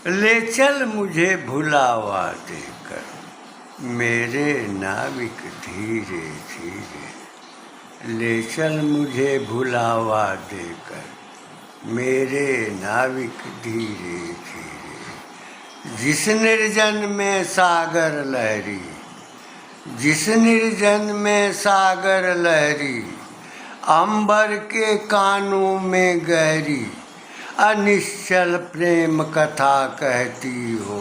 ले चल मुझे भुलावा देकर, मेरे नाविक धीरे धीरे। ले चल मुझे भुलावा देकर, मेरे नाविक धीरे धीरे। जिस निर्जन में सागर लहरी, जिस निर्जन में सागर लहरी, अंबर के कानों में गहरी, अनिश्चल प्रेम कथा कहती हो,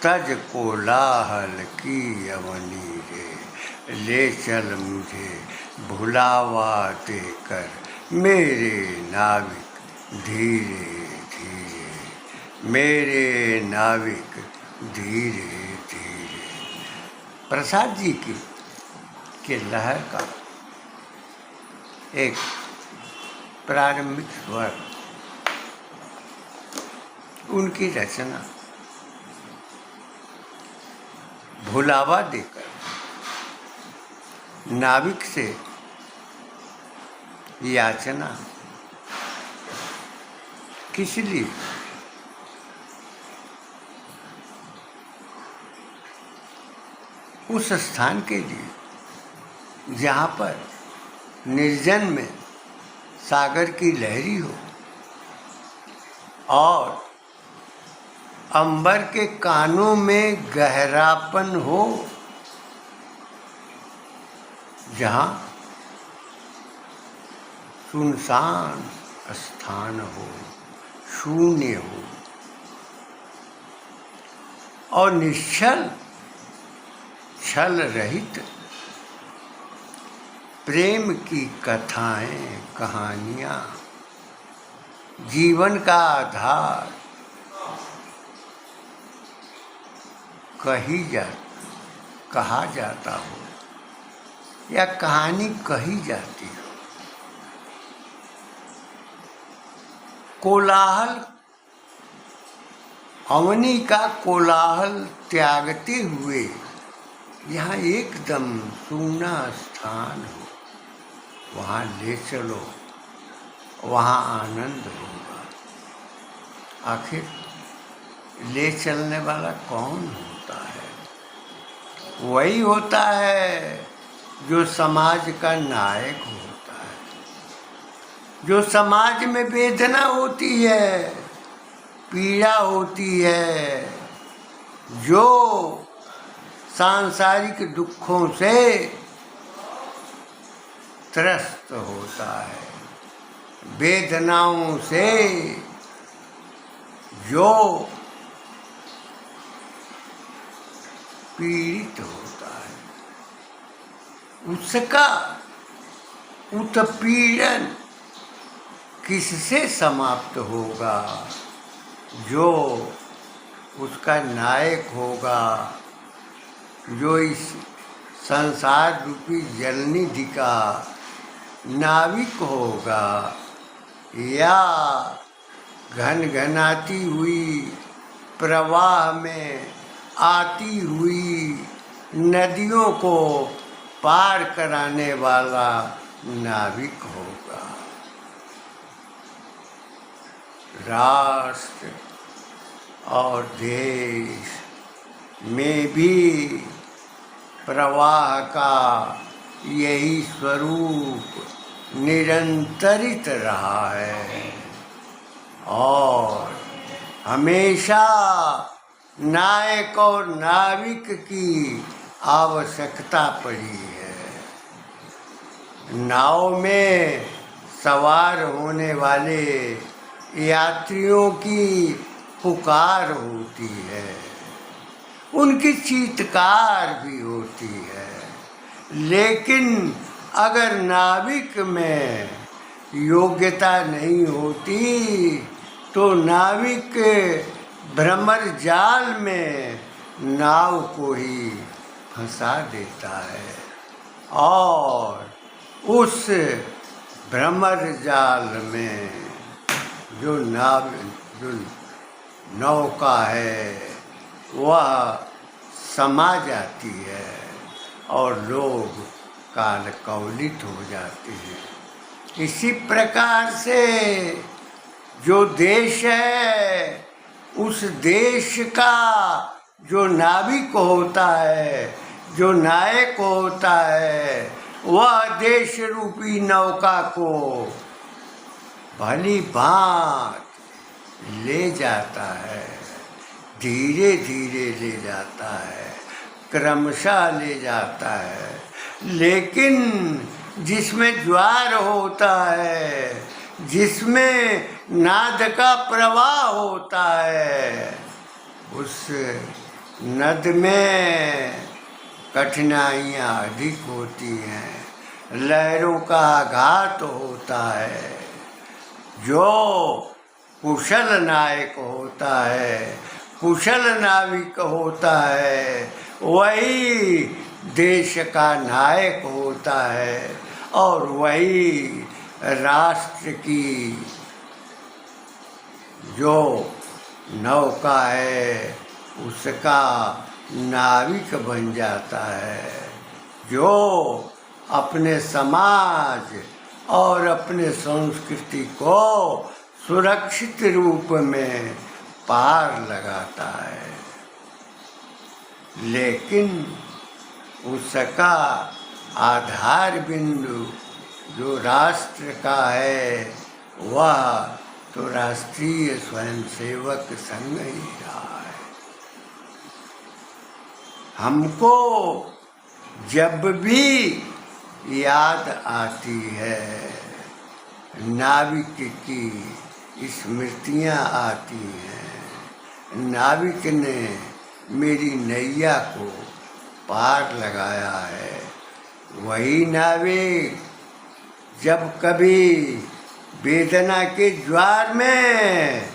तज कोलाहल की अवनी रे। ले चल मुझे भुलावा देकर, मेरे नाविक धीरे धीरे, मेरे नाविक धीरे धीरे। प्रसाद जी की के लहर का एक प्रारंभिक स्वर, उनकी रचना भुलावा देकर नाविक से याचना किस लिए? उस स्थान के लिए जहाँ पर निर्जन में सागर की लहरी हो और अंबर के कानों में गहरापन हो, जहाँ सुनसान स्थान हो, शून्य हो और निश्चल छल रहित प्रेम की कथाएं, कहानियाँ, जीवन का आधार कहा जाता हो या कहानी कही जाती हो। कोलाहल, अवनी का कोलाहल त्यागते हुए यहाँ एकदम सूना स्थान हो, वहाँ ले चलो, वहाँ आनंद होगा। आखिर ले चलने वाला कौन होता है? वही होता है जो समाज का नायक होता है, जो समाज में वेदना होती है, पीड़ा होती है, जो सांसारिक दुखों से त्रस्त होता है, वेदनाओं से जो पीड़ित होता है, उसका उत्पीड़न किससे समाप्त होगा? जो उसका नायक होगा, जो इस संसार रूपी जलनिधि का नाविक होगा, या घनघनाती हुई प्रवाह में आती हुई नदियों को पार कराने वाला नाविक होगा। राष्ट्र और देश में भी प्रवाह का यही स्वरूप निरंतरित रहा है और हमेशा नायक और नाविक की आवश्यकता पड़ी है। नाव में सवार होने वाले यात्रियों की पुकार होती है, उनकी चीत्कार भी होती है, लेकिन अगर नाविक में योग्यता नहीं होती तो नाविक भ्रमर जाल में नाव को ही फंसा देता है और उस भ्रमर जाल में जो नौका है वह समा जाती है और लोग कालकौलित हो जाते हैं। इसी प्रकार से जो देश है उस देश का जो नाविक होता है, जो नायक होता है, वह देश रूपी नौका को भली भांत ले जाता है, धीरे धीरे ले जाता है, क्रमशः ले जाता है। लेकिन जिसमें ज्वार होता है, जिसमें नाद का प्रवाह होता है, उस नद में कठिनाइयाँ अधिक होती हैं, लहरों का आघात होता है। जो कुशल नायक होता है, कुशल नाविक होता है, वही देश का नायक होता है और वही राष्ट्र की जो नौका है उसका नाविक बन जाता है, जो अपने समाज और अपने संस्कृति को सुरक्षित रूप में पार लगाता है। लेकिन उसका आधार बिंदु जो राष्ट्र का है, वह तो राष्ट्रीय स्वयंसेवक संघ ही रहा है। हमको जब भी याद आती है, नाविक की स्मृतियाँ आती हैं, नाविक ने मेरी नैया को पार लगाया है, वही नाविक जब कभी वेदना के ज्वार में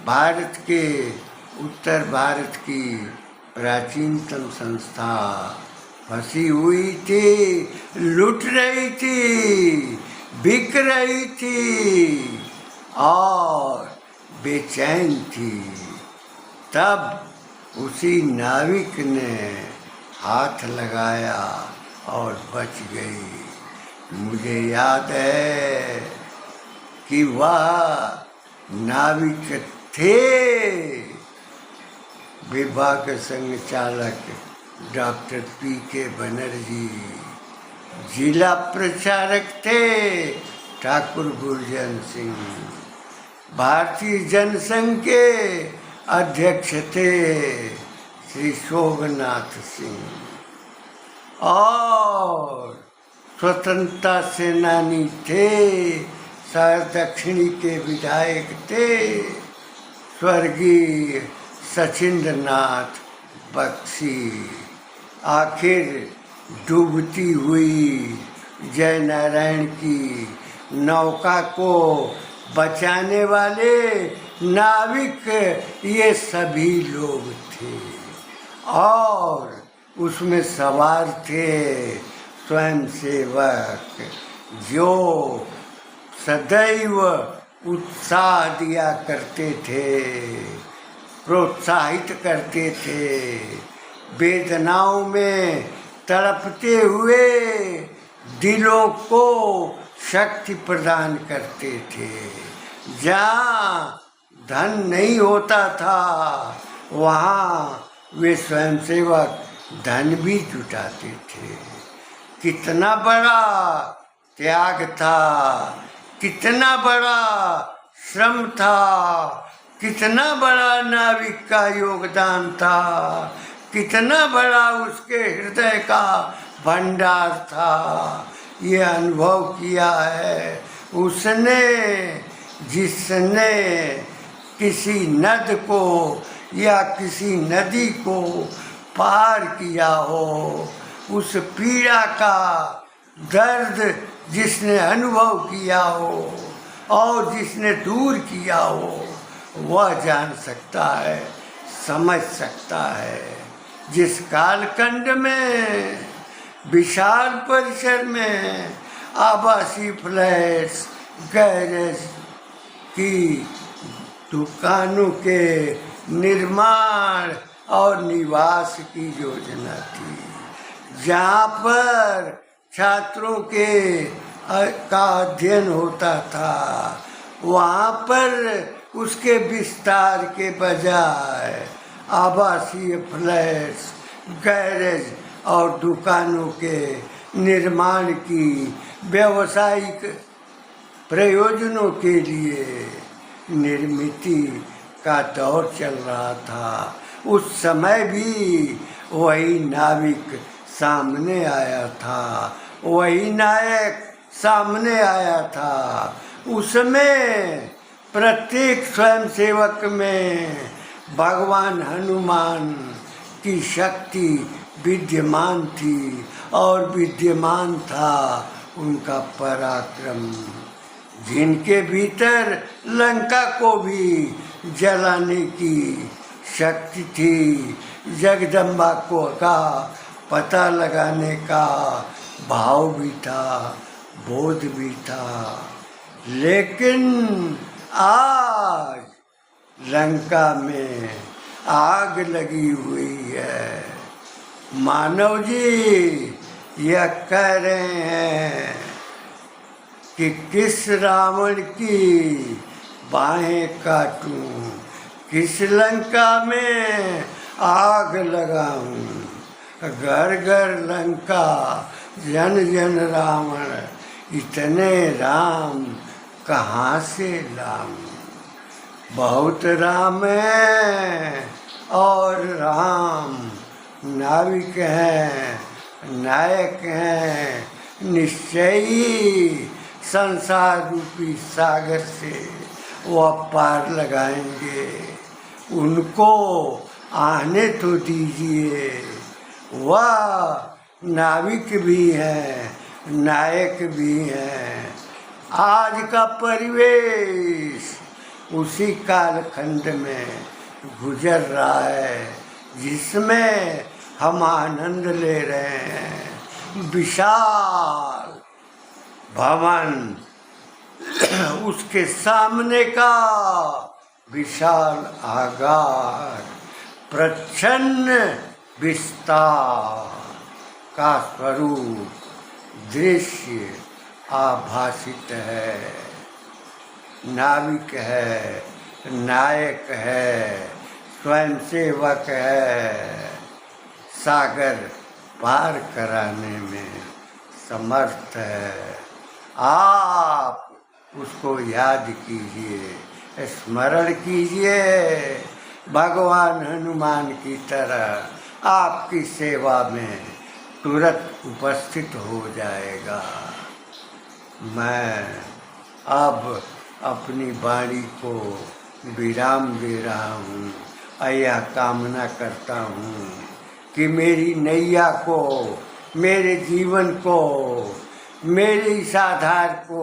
भारत के उत्तर भारत की प्राचीनतम संस्था फंसी हुई थी, लुट रही थी, बिक रही थी और बेचैन थी, तब उसी नाविक ने हाथ लगाया और बच गई। मुझे याद है कि वह नाविक थे विभाग संघ चालक डॉक्टर P.K. बनर्जी, जिला प्रचारक थे ठाकुर गुरजन सिंह, भारतीय जनसंघ के अध्यक्ष थे श्री शोभनाथ सिंह और स्वतंत्रता सेनानी थे, शहर दक्षिणी के विधायक थे स्वर्गीय सचिंद्रनाथ बख्शी। आखिर डूबती हुई जय नारायण की नौका को बचाने वाले नाविक ये सभी लोग थे और उसमें सवार थे स्वयंसेवक जो सदैव उत्साह दिया करते थे, प्रोत्साहित करते थे, वेदनाओं में तड़पते हुए दिलों को शक्ति प्रदान करते थे। जहाँ धन नहीं होता था वहाँ वे स्वयंसेवक धन भी जुटाते थे। कितना बड़ा त्याग था, कितना बड़ा श्रम था, कितना बड़ा नाविक का योगदान था, कितना बड़ा उसके हृदय का भंडार था, ये अनुभव किया है उसने जिसने किसी नद को या किसी नदी को पार किया हो। उस पीड़ा का दर्द जिसने अनुभव किया हो और जिसने दूर किया हो, वह जान सकता है, समझ सकता है। जिस कालखंड में विशाल परिसर में आवासीय फ्लैट्स, गैरेज की दुकानों के निर्माण और निवास की योजना थी, जहाँ पर छात्रों का अध्ययन होता था, वहाँ पर उसके विस्तार के बजाय आवासीय फ्लैट्स, गैरेज और दुकानों के निर्माण की व्यावसायिक प्रयोजनों के लिए निर्मित का दौर चल रहा था। उस समय भी वही नाविक सामने आया था, वही नायक सामने आया था। उसमें प्रत्येक स्वयंसेवक में भगवान हनुमान की शक्ति विद्यमान थी और विद्यमान था उनका पराक्रम, जिनके भीतर लंका को भी जलाने की शक्ति थी, जगदम्बा को का पता लगाने का भाव भी था, बोध भी था। लेकिन आज लंका में आग लगी हुई है। मानव जी यह कह रहे हैं कि किस रावण की बाहें काटूं, किस लंका में आग लगाऊं। घर घर लंका, जन जन रावण, इतने राम कहाँ से लाऊं। बहुत राम है और राम नाविक हैं, नायक हैं, निश्चयी संसार रूपी सागर से वह पार लगाएंगे। उनको आने तो दीजिए। वह नाविक भी हैं, नायक भी हैं। आज का परिवेश उसी कालखंड में गुजर रहा है जिसमें हम आनंद ले रहे हैं। विशाल भवन, उसके सामने का विशाल आगार, प्रच्छन्न विस्तार का स्वरूप दृश्य आभासित है। नाविक है, नायक है, स्वयंसेवक है, सागर पार कराने में समर्थ है। आप उसको याद कीजिए, स्मरण कीजिए। भगवान हनुमान की तरह आपकी सेवा में तुरंत उपस्थित हो जाएगा। मैं अब अपनी वाणी को विराम दे रहा हूँ। यह कामना करता हूँ कि मेरी नैया को, मेरे जीवन को, मेरे इस आधार को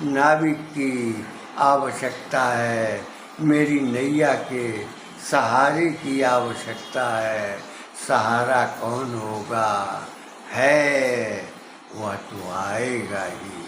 नाविक की आवश्यकता है। मेरी नैया के सहारे की आवश्यकता है। सहारा कौन होगा? है वह तो आएगा ही।